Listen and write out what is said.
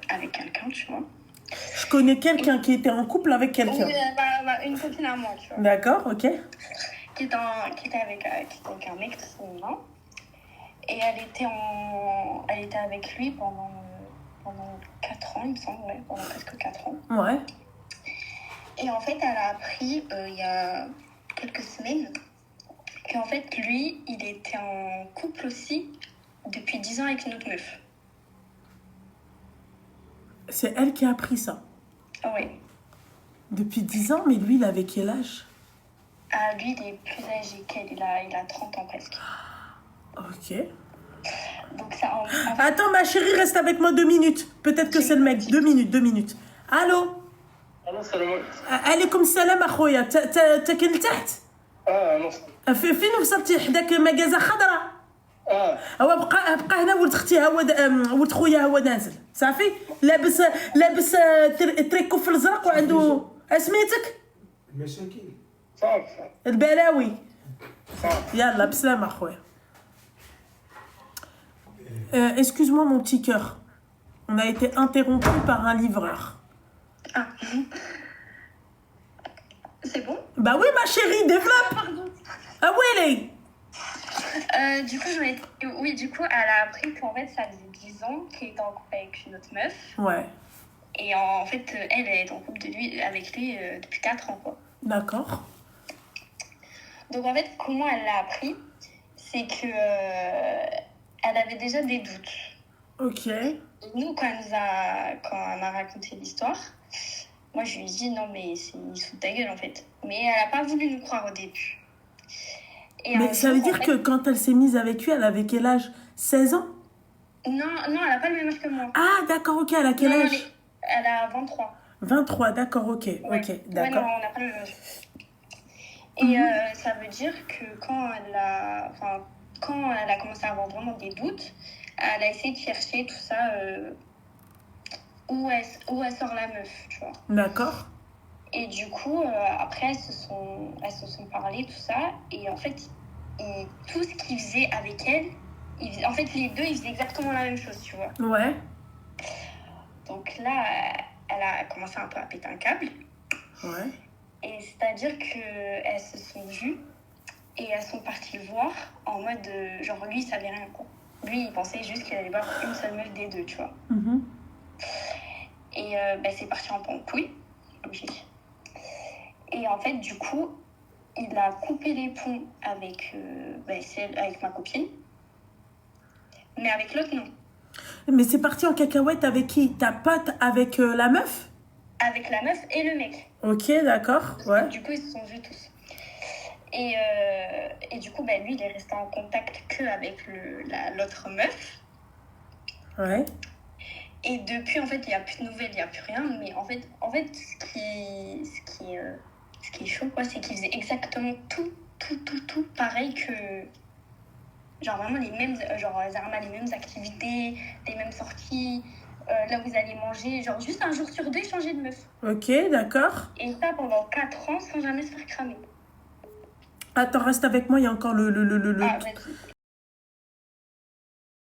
avec quelqu'un, tu vois. Je connais quelqu'un qui était en couple avec quelqu'un. Oui, une copine à moi, tu vois. D'accord, ok. Qui était avec un mec, tout ça. Et elle était avec lui pendant 4 ans, il me semble, ouais, pendant presque 4 ans. Ouais. Et en fait, elle a appris il y a quelques semaines qu'en fait, lui, il était en couple aussi depuis 10 ans avec une autre meuf. C'est elle qui a appris ça. Ah ouais. Depuis 10 ans, mais lui, il avait quel âge? Ah, lui, il est plus âgé qu'elle, il a 30 ans presque. Ok. Donc ça, en fait, Attends, ma chérie, reste avec moi 2 minutes. Peut-être que c'est le mec. 2 minutes. Allô? السلام عليكم. عليكم السلام اخويا. انت كاين لتحت؟ نص. فين وصلتي حداك مكازا خضراء؟ هو بقى هنا ولد اختي ولد خويا هو نازل صافي لابس تريكو في الازرق وعنده اسميتك المشاكل. صافي. البلاوي. صافي. يلا بسلامة اخويا. Excuse-moi mon petit cœur. On a été interrompu par un livreur. Ah. C'est bon? Bah oui ma chérie, développe. Pardon. Ah oui les. Du coup, elle a appris qu'en fait, ça faisait 10 ans qu'il était en couple avec une autre meuf. Ouais. Et en fait, elle est en couple avec lui depuis 4 ans, quoi. D'accord. Donc, en fait, comment elle l'a appris? C'est que elle avait déjà des doutes. Ok. Et nous, quand elle m'a raconté l'histoire, moi, je lui ai dit, non, mais il se fout de ta gueule, en fait. Mais elle n'a pas voulu nous croire au début. Et Mais ça veut dire que quand elle s'est mise avec lui, elle avait quel âge? 16 ans? Non, elle n'a pas le même âge que moi. Ah, d'accord, ok. Elle a quel âge? Elle a 23. 23, d'accord, ok. Ouais. Ok, d'accord. Ouais, non, on n'a pas le même âge. Et ça veut dire que quand elle a commencé à avoir vraiment des doutes, elle a essayé de chercher tout ça, où elle sort la meuf, tu vois. D'accord. Et du coup, après, elles se sont parlé, tout ça. Et en fait, tout ce qu'ils faisaient avec elle, en fait, les deux, ils faisaient exactement la même chose, tu vois. Ouais. Donc là, elle a commencé un peu à péter un câble. Ouais. Et c'est-à-dire qu'elles se sont vues et elles sont parties le voir en mode, genre, lui, il savait rien, quoi. Lui, il pensait juste qu'il allait voir une seule meuf des deux, tu vois. Mm-hmm. Et c'est parti un peu en couille, logique. Et en fait, du coup, il a coupé les ponts avec ma copine. Mais avec l'autre, non. Mais c'est parti en cacahuète avec qui? Ta pote avec la meuf? Avec la meuf et le mec. Ok, d'accord, ouais. Du coup, ils se sont vus tous. Et du coup, lui, il est resté en contact qu'avec l'autre meuf. Ouais. Et depuis, en fait, il n'y a plus de nouvelles, il n'y a plus rien. Mais en fait ce qui est chaud, quoi, c'est qu'ils faisaient exactement tout pareil que... Genre vraiment les mêmes, Zarma, les mêmes activités, les mêmes sorties, là où ils allaient manger, genre juste un jour sur deux, ils changeaient de meuf. Ok, d'accord. Et ça pendant 4 ans sans jamais se faire cramer. Attends, reste avec moi, il y a encore le... Ah, vas-y.